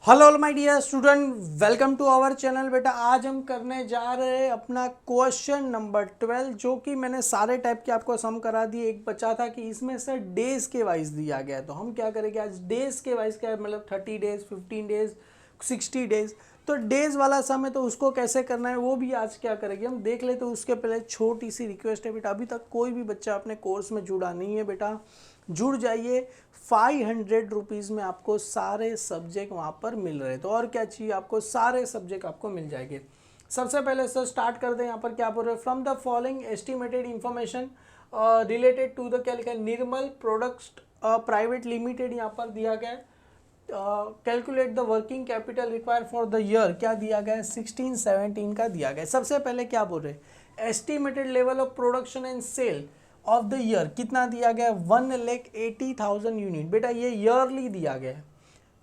Hello my dear student, welcome to our channel. बेटा आज हम करने जा रहे हैं अपना क्वेश्चन नंबर 12, जो कि मैंने सारे टाइप के आपको सम करा दिए। एक बचा था कि इसमें सर डेज के वाइज दिया गया है, तो हम क्या करेंगे आज डेज के वाइज। क्या मतलब 30 डेज, 15 डेज, 60 डेज। तो डेज वाला सम है, तो उसको कैसे करना है वो भी आज क्या करेंगे हम देख ले। तो उसके पहले छोटी सी रिक्वेस्ट है बेटा, अभी तक कोई भी बच्चा अपने कोर्स में जुड़ा नहीं है बेटा, जुड़ जाइए। 500 रुपीज़ में आपको सारे सब्जेक्ट वहाँ पर मिल रहे हैं। तो और क्या चाहिए आपको, सारे सब्जेक्ट आपको मिल जाएंगे। सबसे पहले सर स्टार्ट कर दें। यहाँ पर क्या बोल रहे हैं, from the following estimated information related to the क्या लिखा है, निर्मल प्रोडक्ट्स प्राइवेट लिमिटेड यहाँ पर दिया गया है। Calculate the working capital required for the year, क्या दिया गया है 16-17 का दिया गया है। सबसे पहले क्या बोल रहे हैं, estimated level of production and sale of the year कितना दिया गया है, 1,80,000 यूनिट। बेटा ये ईयरली दिया गया है।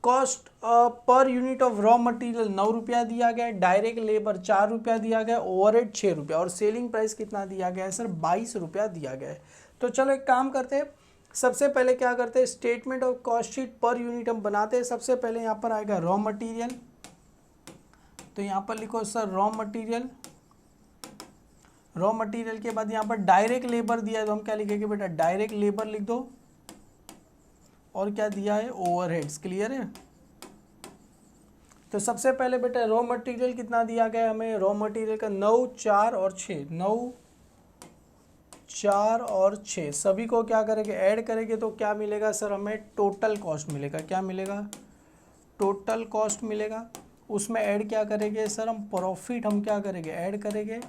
Cost per unit of raw material 9 रुपया दिया गया है, डायरेक्ट लेबर 4 रुपया दिया गया है, ओवरहेड 6 रुपया, और सेलिंग प्राइस कितना दिया गया है सर 22 रुपया दिया गया है। तो चलो एक काम करते हैं, सबसे पहले क्या करते हैं, statement of cost sheet per unit हम बनाते हैं। सबसे पहले यहाँ पर आएगा रॉ मटेरियल, तो यहाँ पर लिखो sir raw material. Raw material के बाद यहाँ पर डायरेक्ट लेबर दिया है, तो हम क्या लिखेंगे बेटा, डायरेक्ट लेबर लिख दो। और क्या दिया है, ओवरहेड्स। क्लियर है। तो सबसे पहले बेटा रॉ मटेरियल कितना दिया गया है हमें, रॉ मटेरियल का 9, 4 और 6, 9, 4 और 6 सभी को क्या करेंगे, ऐड करेंगे। तो क्या मिलेगा सर हमें, टोटल कॉस्ट मिलेगा। क्या मिलेगा, टोटल कॉस्ट मिलेगा। उसमें ऐड क्या करेंगे सर हम, प्रॉफिट हम क्या करेंगे, ऐड करेंगे।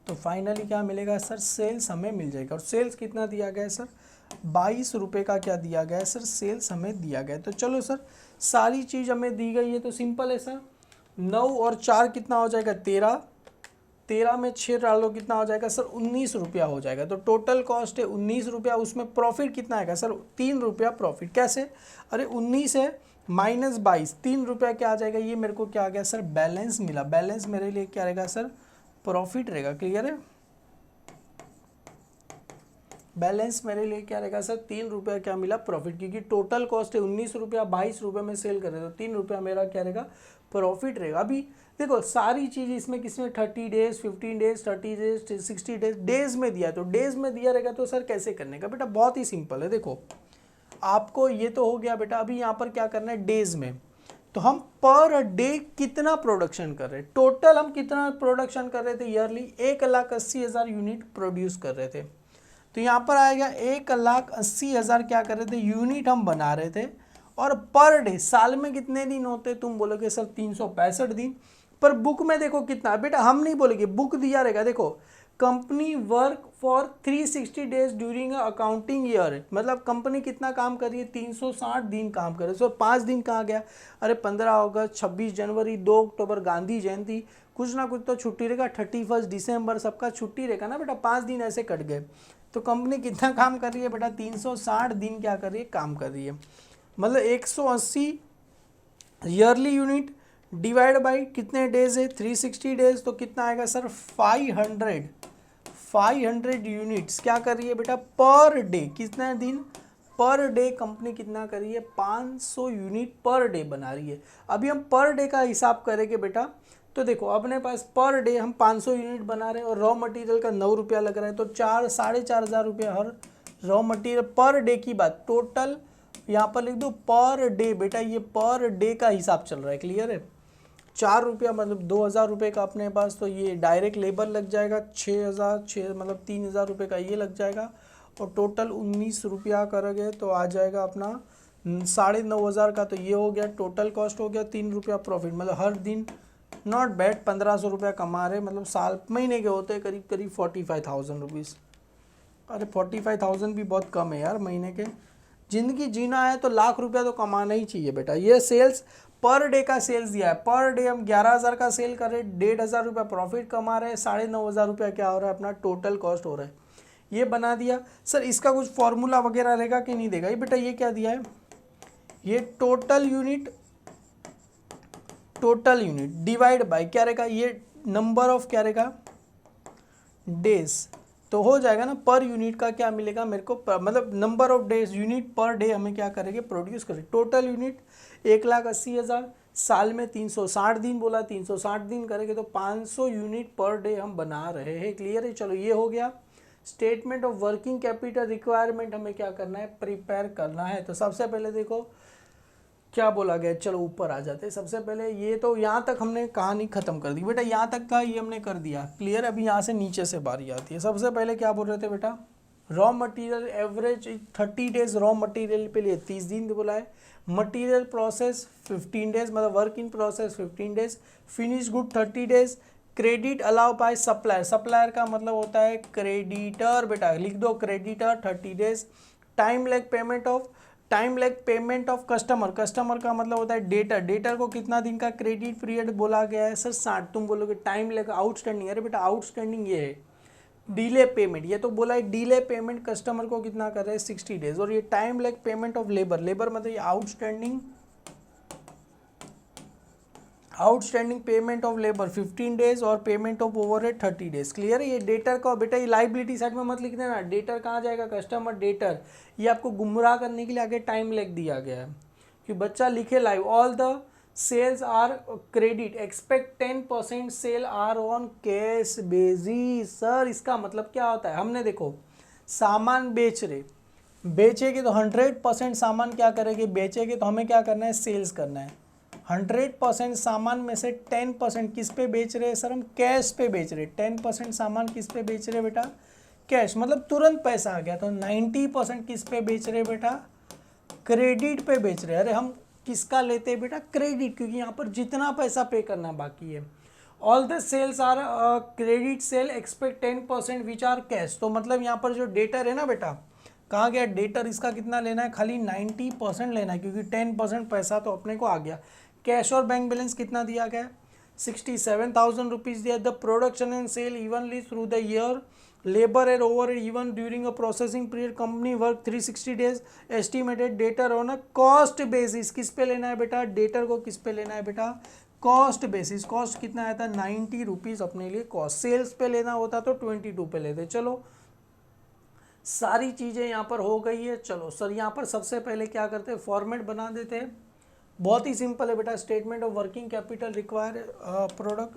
तो फाइनली क्या मिलेगा सर, सेल्स हमें मिल जाएगा। और सेल्स कितना दिया गया है सर, 22 रुपये का क्या दिया गया है सर, सेल्स हमें दिया गया है। तो चलो सर सारी चीज़ हमें दी गई है, तो सिंपल है सर। 9 और 4 कितना हो जाएगा, 13, 13 में 6 डालो कितना हो जाएगा सर, 19 रुपया हो जाएगा। तो टोटल कॉस्ट है 19 रुपया। उसमें प्रॉफिट कितना आएगा सर, 3 रुपया प्रॉफिट। कैसे, अरे 19 है माइनस 22, 3 रुपया क्या आ जाएगा, ये मेरे को क्या आ गया सर, बैलेंस मिला। बैलेंस मेरे लिए क्या रहेगा सर, प्रॉफिट रहेगा। क्लियर है। बैलेंस मेरे लिए क्या रहेगा सर, 3 रुपया क्या मिला, प्रॉफिट। क्योंकि टोटल कॉस्ट है 19 रुपया, 22 रुपये में सेल कर रहे, तो 3 रुपया मेरा क्या रहेगा, प्रॉफिट रहेगा। अभी देखो सारी चीज़ इसमें किसमें, 30 days, 15 days, 30 days, 60 days, days में दिया है। तो डेज में दिया रहेगा तो सर कैसे करने का, बेटा बहुत ही सिंपल है। देखो आपको ये तो हो गया बेटा, अभी यहाँ पर क्या करना है, डेज में। तो हम पर डे कितना प्रोडक्शन कर रहे हैं, टोटल हम कितना प्रोडक्शन कर रहे थे ईयरली, 1,80,000 यूनिट प्रोड्यूस कर रहे थे। तो यहाँ पर आएगा 1,80,000 क्या कर रहे थे, यूनिट हम बना रहे थे। और पर डे साल में कितने दिन होते, तुम बोलोगे सर 365 दिन। पर बुक में देखो कितना, बेटा हम नहीं बोलेंगे, बुक दिया रहेगा। देखो company work for 360 days during accounting year, मतलब कंपनी कितना काम कर रही है, 360 दिन काम कर रही है। सो 5 दिन कहाँ गया, अरे 15 अगस्त, 26 जनवरी, 2 अक्टूबर गांधी जयंती, कुछ ना कुछ तो छुट्टी रहेगा, 31 दिसंबर सबका छुट्टी रहेगा ना बेटा, 5 दिन ऐसे कट गए। तो कंपनी कितना काम कर रही है बेटा, 360 दिन क्या कर रही है, काम कर रही है। मतलब 180 ईयरली यूनिट डिवाइड बाई कितने डेज है, 360 डेज, तो कितना आएगा सर 500 यूनिट्स क्या कर रही है बेटा, पर डे। कितना दिन, पर डे कंपनी कितना कर रही है, 500 यूनिट पर डे बना रही है। अभी हम पर डे का हिसाब करेंगे बेटा, तो देखो अपने पास पर डे हम 500 यूनिट बना रहे हैं, और रॉ मटेरियल का 9 रुपया लग रहा है, तो 4-4,500 रुपया हर रॉ मटेरियल पर डे की बात। टोटल यहाँ पर लिख दो पर डे, बेटा ये पर डे का हिसाब चल रहा है। क्लियर है। 4 रुपया मतलब 2,000 रुपये का अपने पास, तो ये डायरेक्ट लेबर लग जाएगा 6,000 मतलब 3,000 रुपये का ये लग जाएगा। और टोटल 19 रुपया करोगे तो आ जाएगा अपना 9,500 का। तो ये हो गया टोटल कॉस्ट, हो गया 3 रुपया प्रॉफिट। मतलब हर दिन नॉट बैड 1,500 रुपया कमा रहे, मतलब साल महीने के होते हैं करीब करीब 45,000 रुपीज़। अरे 45,000 भी बहुत कम है यार महीने के। ज़िंदगी जीना है तो लाख रुपया तो कमाना ही चाहिए बेटा। ये सेल्स पर डे का सेल्स दिया है, पर डे हम 11,000 का सेल कर रहे हैं, 1,500 रुपया प्रॉफिट कमा रहे हैं, 9,500 रुपया क्या हो रहा है, अपना टोटल कॉस्ट हो रहा है। ये बना दिया सर। इसका कुछ फॉर्मूला वगैरह रहेगा कि नहीं देगा, ये बेटा ये क्या दिया है, ये टोटल यूनिट डिवाइड बाय क्या रहेगा, ये नंबर ऑफ क्या रहेगा, डेज। तो हो जाएगा ना, पर यूनिट का क्या मिलेगा मेरे को, मतलब number of days, unit per day हमें क्या करेंगे, प्रोड्यूस करें। टोटल यूनिट 1,80,000, साल में 360 दिन बोला, 360 दिन करेंगे तो 500 यूनिट पर डे हम बना रहे हैं। क्लियर है, चलो ये हो गया। Statement of working capital requirement हमें क्या करना है, प्रिपेयर करना है। तो सबसे पहले देखो क्या बोला गया, चलो ऊपर आ जाते हैं। सबसे पहले ये तो यहाँ तक हमने कहानी खत्म कर दी बेटा, यहाँ तक का ये हमने कर दिया क्लियर। अभी यहाँ से नीचे से बारी आती है। सबसे पहले क्या बोल रहे थे बेटा, raw material average 30 days, raw material पे लिए 30 दिन बोला है। मटेरियल प्रोसेस 15 डेज, मतलब work in process 15 days. Finish good 30 days. Credit allow by supplier, supplier का मतलब होता है क्रेडिटर बेटा, लिख दो creditor 30 days. Time lag payment of, time lag payment of customer, customer का मतलब होता है डेटर, डेटर को कितना दिन का क्रेडिट पीरियड बोला गया है सर 60। तुम बोलोगे टाइम लैग आउटस्टैंडिंग, अरे बेटा आउटस्टैंडिंग ये है डीले पेमेंट, ये तो बोला है डीले पेमेंट कस्टमर को कितना कर रहे हैं 60 डेज। और ये time lag payment of labour, labour मतलब ये outstanding, outstanding payment of labour 15 days और payment of overhead 30 days. Clear है। ये डेटर का बेटा ये लाइबिलिटी साइड में मत लिख देना, डेटर कहाँ जाएगा, कस्टमर डेटर। ये आपको गुमराह करने के लिए आगे टाइम लैग दिया गया है कि बच्चा लिखे live. All the sales are credit, expect 10% sale are on cash basis. Sir इसका मतलब क्या होता है, हमने देखो सामान बेच रहे, बेचेंगे तो 100% सामान क्या करेंगे, बेचेंगे तो हमें क्या करना है, सेल्स करना है। 100% सामान में से 10% किस पे बेच रहे हैं सर, हम कैश पे बेच रहे हैं। 10% सामान किस पे बेच रहे हैं बेटा, कैश, मतलब तुरंत पैसा आ गया। तो 90% किस पे बेच रहे हैं बेटा, क्रेडिट पे बेच रहे हैं। अरे हम किसका लेते हैं बेटा, क्रेडिट, क्योंकि यहाँ पर जितना पैसा पे करना बाकी है। All the sales are credit sale, expect 10% which are cash. तो मतलब यहाँ पर जो डेटर है ना बेटा, कहाँ गया डेटर, इसका कितना लेना है, खाली 90% लेना है, क्योंकि 10% पैसा तो अपने को आ गया। कैश और बैंक बैलेंस कितना दिया गया है, 67,000 रुपीज़ दिया। The production and sale evenly through the year, labour and over even during a processing period, company work 360 days. Estimated debtor on a cost basis, किस पे लेना है बेटा, डेटर को किस पे लेना है बेटा, कॉस्ट बेसिस। कॉस्ट कितना आया था 90 रुपीज़ अपने लिए कॉस्ट। सेल्स पे लेना होता तो 22 पे लेते। चलो सारी चीज़ें यहाँ पर हो गई है। चलो सर यहाँ पर सबसे पहले क्या करते हैं, फॉर्मेट बना देते हैं। बहुत ही सिंपल है बेटा, statement of working capital require product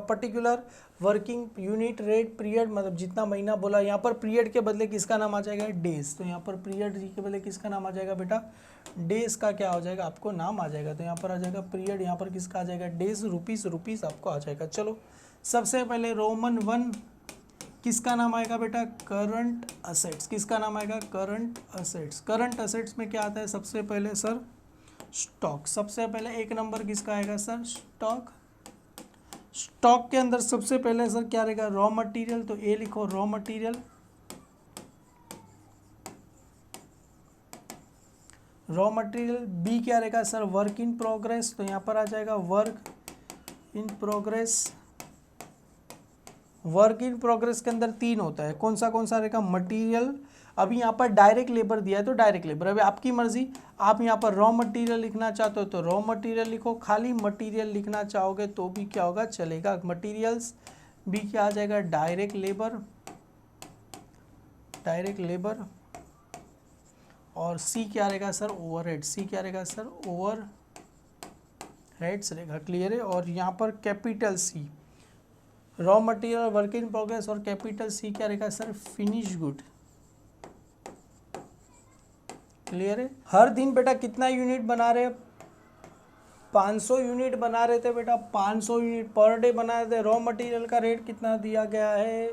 particular working unit rate period, मतलब जितना महीना बोला। यहाँ पर पीरियड के बदले किसका नाम आ जाएगा, डेज। तो यहाँ पर पीरियड के बदले किसका नाम आ जाएगा बेटा, डेज का क्या हो जाएगा, आपको नाम आ जाएगा। तो यहाँ पर आ जाएगा पीरियड, यहाँ पर किसका आ जाएगा, डेज, रुपीज़, रुपीज़ आपको आ जाएगा। चलो सबसे पहले रोमन 1 किसका नाम आएगा बेटा, करंट असेट्स। किसका नाम आएगा, करंट असेट्स। करंट असेट्स में क्या आता है, सबसे पहले सर स्टॉक। सबसे पहले एक नंबर किसका आएगा सर, स्टॉक। स्टॉक के अंदर सबसे पहले सर क्या रहेगा, रॉ मटेरियल। तो ए लिखो raw material. Raw material. B क्या रहेगा सर, वर्क इन प्रोग्रेस। तो यहाँ पर आ जाएगा work in progress. Work in progress के अंदर 3 होता है, कौन सा रहेगा, मटेरियल। अभी यहाँ पर डायरेक्ट लेबर दिया है तो डायरेक्ट लेबर। अभी आपकी मर्जी, आप यहाँ पर रॉ मटेरियल लिखना चाहते हो तो रॉ मटेरियल लिखो, खाली मटेरियल लिखना चाहोगे तो भी क्या होगा, चलेगा, मटेरियल्स। बी क्या आ जाएगा, डायरेक्ट लेबर, डायरेक्ट लेबर। और सी क्या रहेगा सर, ओवरहेड। सी क्या रहेगा सर, ओवर हेड्स रहेगा। क्लियर है। और यहाँ पर capital C, raw material, work in progress, और कैपिटल सी क्या रहेगा सर, फिनिश गुड। क्लियर है। हर दिन बेटा कितना यूनिट बना रहे, 500 यूनिट बना रहे थे बेटा, 500 यूनिट पर डे बना रहे थे। रॉ मटेरियल का रेट कितना दिया गया है,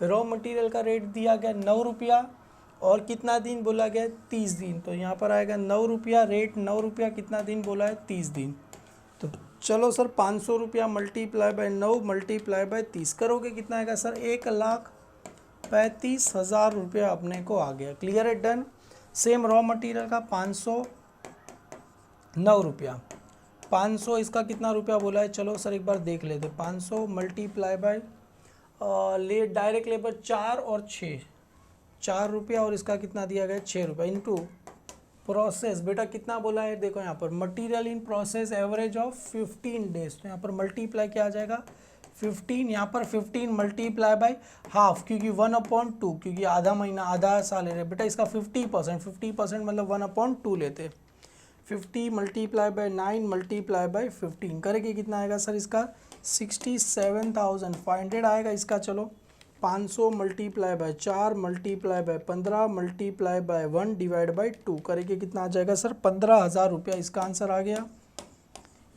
रॉ मटेरियल का रेट दिया गया 9 रुपया, और कितना दिन बोला गया, 30 दिन। तो यहाँ पर आएगा 9 रुपया, रेट 9 रुपया, कितना दिन बोला है, 30 दिन। तो चलो सर 500 रुपया मल्टीप्लाई बाय 9 मल्टीप्लाई बाय 30 करोगे कितना आएगा सर, 1,35,000 रुपया अपने को आ गया। क्लियर है, डन। सेम रॉ मटेरियल का 509 रुपया, 500 इसका कितना रुपया बोला है, चलो सर एक बार देख लेते। 500 मल्टीप्लाई बाय ले डायरेक्ट लेबर 4 और 6, 4 रुपया, और इसका कितना दिया गया 6 रुपया, इनटू प्रोसेस। बेटा कितना बोला है, देखो यहाँ पर material in process average of 15 days. तो यहाँ पर मल्टीप्लाई क्या आ जाएगा, 15, यहाँ पर 15 मल्टीप्लाई बाई हाफ, क्योंकि 1/2, क्योंकि आधा महीना आधा साल ले रहे बेटा, इसका 50% मतलब 1/2 लेते। 50 मल्टीप्लाई बाई 9 मल्टीप्लाई बाई 15 करेंगे कितना आएगा सर इसका 67,500 आएगा इसका। चलो 500 multiply by 4 multiply by 15 multiply by 1 divide by 2 करेंगे कितना आ जाएगा सर 15,000 रुपया, इसका आंसर आ गया।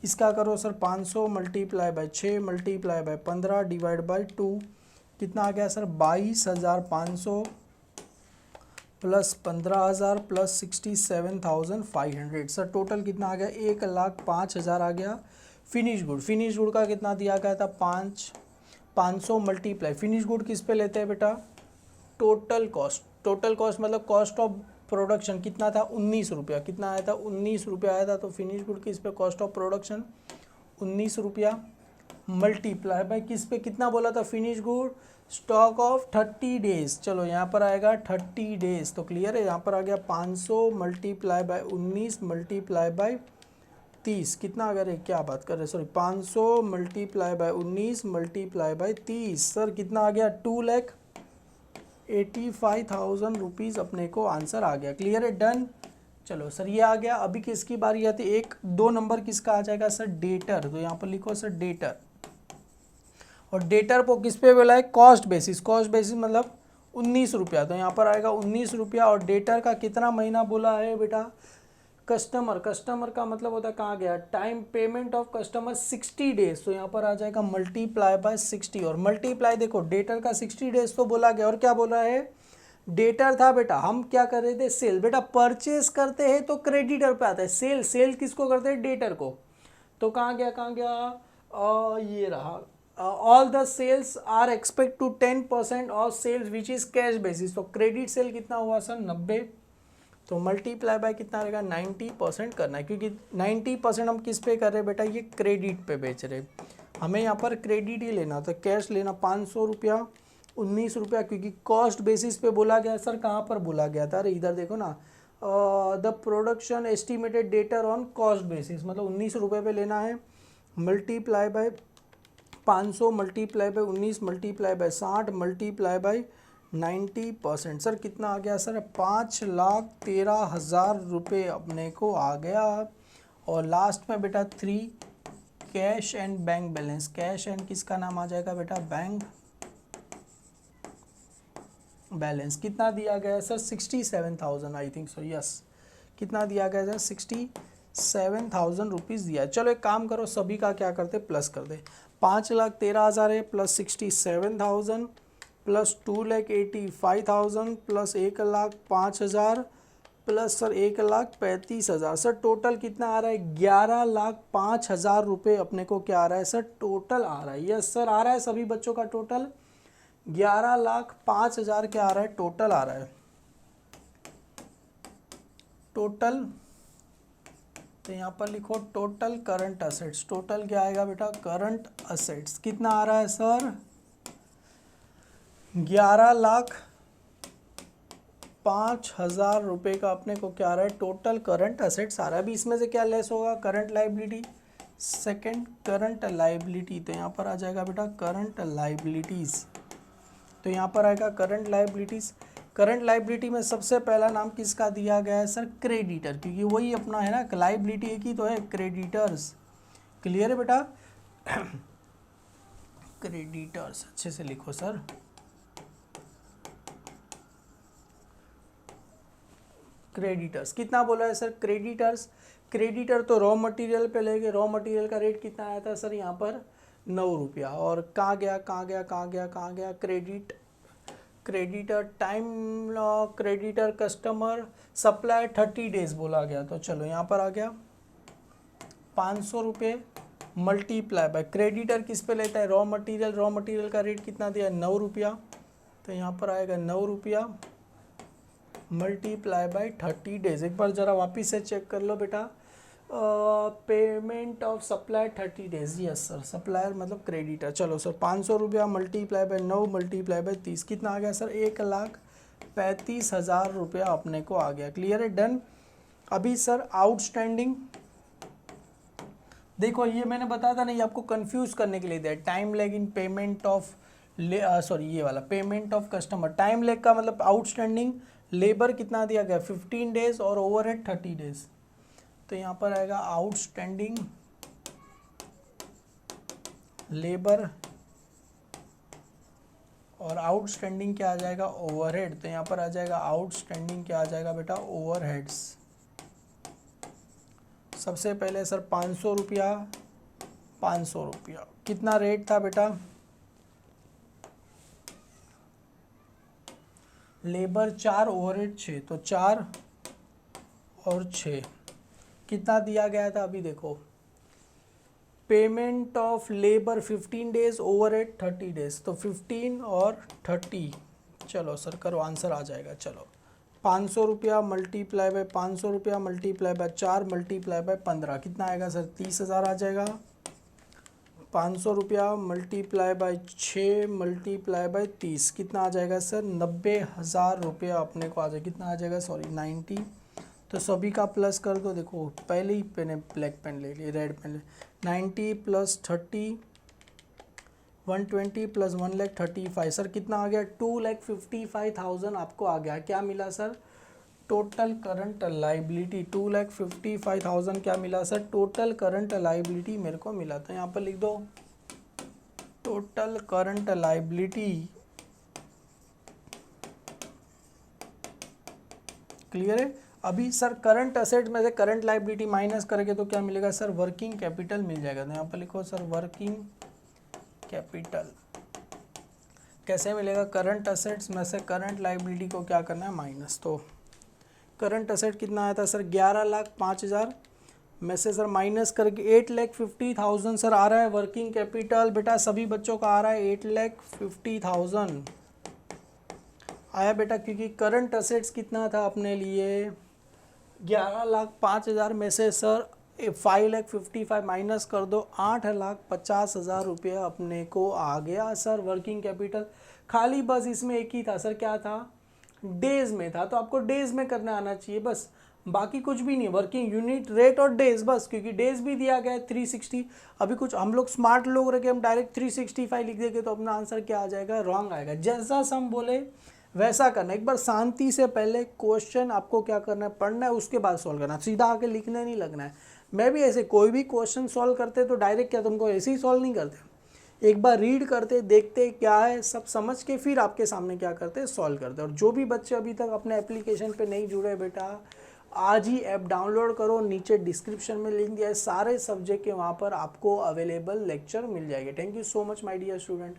इसका करो sir 500 multiply by 6 multiply by 15 divide by 2 कितना आ गया sir 22,500 plus 15,000 plus 67,500 sir total कितना आ गया 1,05,000 आ गया। फिनिश गुड का कितना दिया गया था 500 मल्टीप्लाई, फिनिश गुड किस पे लेते हैं बेटा टोटल कॉस्ट मतलब कॉस्ट ऑफ प्रोडक्शन कितना था 19 रुपया, कितना आया था 19 रुपया आया था। तो फिनिश गुड किस पे कॉस्ट ऑफ प्रोडक्शन 19 रुपया मल्टीप्लाई बाय किस पे कितना बोला था finish good stock of 30 days. चलो यहाँ पर आएगा 30 डेज, तो क्लियर है। यहाँ पर आ गया 500 मल्टीप्लाई बाय 19 मल्टीप्लाई बाय 30 कितना अगर है क्या बात कर रहे sorry 500 multiply by 19 multiply by 30 sir कितना आ गया 2,85,000 रुपीज़ अपने को आंसर आ गया। क्लियर है डन। चलो सर ये आ गया। अभी किसकी बारी आती है 1-2 नंबर किसका आ जाएगा सर डेटर, तो यहाँ पर लिखो सर डेटर। और डेटर को किस पे बोला है कॉस्ट बेसिस मतलब 19 रुपया, तो यहाँ पर आएगा 19 रुपया। और डेटर का कितना महीना बोला है बेटा कस्टमर का मतलब होता है कहाँ गया time payment of customer 60 days, तो यहाँ पर आ जाएगा मल्टीप्लाई बाय 60। और मल्टीप्लाई देखो डेटर का 60 डेज तो बोला गया और क्या बोला है डेटर था बेटा, हम क्या कर रहे थे सेल। बेटा परचेस करते हैं तो क्रेडिटर पे आता है, सेल किसको करते हैं डेटर को। तो कहाँ गया ये रहा all the sales are expect to 10% of sales which is cash basis, तो क्रेडिट सेल कितना हुआ सर 90, तो मल्टीप्लाई बाय कितना रहेगा 90% करना है, क्योंकि 90% हम किस पे कर रहे हैं बेटा ये क्रेडिट पे बेच रहे, हमें यहाँ पर क्रेडिट ही लेना, तो कैश लेना 500 रुपया 19 रुपया, क्योंकि कॉस्ट बेसिस पे बोला गया सर। कहाँ पर बोला गया था अरे इधर देखो ना the production estimated debtor on cost basis, मतलब 19 रुपये पे लेना है। Multiply by 500 multiply by 19 multiply by 60 multiply by 90%, sir कितना आ गया सर 5,13,000 रुपये अपने को आ गया। और लास्ट में बेटा 3 cash and bank balance, cash and किसका नाम आ जाएगा बेटा बैंक बैलेंस, कितना दिया गया sir 67,000 I think so yes, कितना दिया गया सर 67,000 रुपीज़ दिया। चलो एक काम करो सभी का क्या करते प्लस कर दे, 5,13,000 है plus 67,000 plus 2,85,000 plus 1,05,000 plus sir 1,35,000, sir total कितना आ रहा है 11,05,000 रुपये अपने को क्या आ रहा है सर टोटल आ रहा है। यस सर आ रहा है सभी बच्चों का टोटल 11,05,000 क्या आ रहा है टोटल आ रहा है टोटल। तो यहाँ पर लिखो टोटल करंट असेट्स, टोटल क्या आएगा बेटा करंट असेट्स कितना आ रहा है सर 11,05,000 रुपये का अपने को क्या आ रहा है टोटल करंट असेट्स आ रहा है। अभी इसमें से क्या लेस होगा current liability, second current liability, तो यहाँ पर आ जाएगा बेटा करंट लाइबिलिटीज़, तो यहाँ पर आएगा करंट लाइबिलिटीज़। करंट लाइबिलिटी में सबसे पहला नाम किसका दिया गया है सर क्रेडिटर, क्योंकि वही अपना है ना लाइबिलिटी एक ही तो है क्रेडिटर्स। क्लियर है बेटा क्रेडिटर्स अच्छे से लिखो सर। क्रेडिटर्स कितना बोला है सर क्रेडिटर तो रॉ मटेरियल पे ले गए, रॉ मटेरियल का रेट कितना आया था सर यहाँ पर 9 रुपया। और कहाँ गया creditor time creditor customer supply 30 days बोला गया, तो चलो यहाँ पर आ गया 500 रुपये मल्टीप्लाई बाय क्रेडिटर किस पे लेता है रॉ मटेरियल का रेट कितना दिया 9 रुपया, तो यहाँ पर आएगा 9 रुपया मल्टीप्लाई बाय 30 डेज। एक बार ज़रा वापस से चेक कर लो बेटा payment of supply 30 days, yes sir supplier मतलब क्रेडिटर। चलो सर 500 रुपया मल्टीप्लाई बाय 9 मल्टीप्लाई बाय 30 कितना आ गया सर 1,35,000 रुपया अपने को आ गया। क्लियर है डन। अभी सर आउटस्टैंडिंग देखो ये मैंने बताया था ना, ये आपको कंफ्यूज करने के लिए दिया है। Time leg in payment of sorry ये वाला payment of customer, time leg का मतलब आउटस्टैंडिंग लेबर कितना दिया गया 15 डेज और ओवरहेड 30 डेज। तो यहाँ पर आएगा आउटस्टैंडिंग लेबर और आउटस्टैंडिंग क्या आ जाएगा ओवरहेड। तो यहाँ पर आ जाएगा आउटस्टैंडिंग क्या आ जाएगा बेटा ओवरहेड्स। सबसे पहले सर 500 रुपया, 500 रुपया कितना रेट था बेटा, लेबर 4 ओवरहेड 6, तो 4 और 6 कितना दिया गया था अभी देखो, payment of labour 15 days overhead 30 days, तो 15 और 30, चलो सर करो आंसर आ जाएगा। चलो 500 रुपया मल्टीप्लाई बाय 500 रुपया मल्टीप्लाई बाय 4 मल्टीप्लाई बाय 15 कितना आएगा सर 30,000 आ जाएगा। 500 रुपया मल्टीप्लाई बाय 6 मल्टीप्लाई बाय 30 कितना आ जाएगा सर 90,000 रुपया अपने को आ जाएगा। कितना आ जाएगा सॉरी 90। तो सभी का प्लस कर दो, देखो पहले ही मैंने ब्लैक पेन ले लिया, रेड पेन ले, 90 प्लस 30 120 प्लस 1,35,000 सर कितना आ गया 2,55,000 आपको आ गया। क्या मिला सर टोटल करंट लाइबिलिटी 2,55,000 क्या मिला सर टोटल करंट लाइबिलिटी मेरे को मिला। तो यहाँ पर लिख दो टोटल करंट लाइबिलिटी, क्लियर है। अभी सर करंट असेट में से करंट लाइबिलिटी माइनस करके तो क्या मिलेगा सर वर्किंग कैपिटल मिल जाएगा। तो यहाँ पर लिखो सर वर्किंग कैपिटल कैसे मिलेगा, करंट असेट्स में से करंट लाइबिलिटी को क्या करना है माइनस। तो करंट असेट कितना आया था सर 11,05,000 में से सर माइनस करके 8,50,000 सर आ रहा है वर्किंग कैपिटल। बेटा सभी बच्चों का आ रहा है 8,50,000 आया बेटा, क्योंकि करंट असेट्स कितना था अपने लिए 11,05,000 में से सर 5,55,000 माइनस कर दो 8,50,000 रुपये अपने को आ गया सर वर्किंग कैपिटल। खाली बस इसमें एक ही था सर, क्या था डेज में था, तो आपको डेज में करना आना चाहिए बस, बाकी कुछ भी नहीं, वर्किंग यूनिट रेट और डेज बस, क्योंकि डेज भी दिया गया है 360। अभी कुछ हम लोग स्मार्ट लोग रखे हम डायरेक्ट 365 लिख देंगे तो अपना आंसर क्या आ जाएगा रॉन्ग आएगा। जैसा सम बोले वैसा करना, एक बार शांति से पहले क्वेश्चन आपको क्या करना है पढ़ना है, उसके बाद सॉल्व करना, सीधा आके लिखने नहीं लगना है। मैं भी ऐसे कोई भी क्वेश्चन सॉल्व करते तो डायरेक्ट क्या तुमको ऐसे ही सॉल्व नहीं करते, एक बार रीड करते देखते क्या है सब समझ के फिर आपके सामने क्या करते सॉल्व करते। और जो भी बच्चे अभी तक अपने एप्लीकेशन पे नहीं जुड़े बेटा आज ही ऐप डाउनलोड करो, नीचे डिस्क्रिप्शन में लिंक दिया है, सारे सब्जेक्ट के वहाँ पर आपको अवेलेबल लेक्चर मिल जाएंगे। Thank you so much my dear student.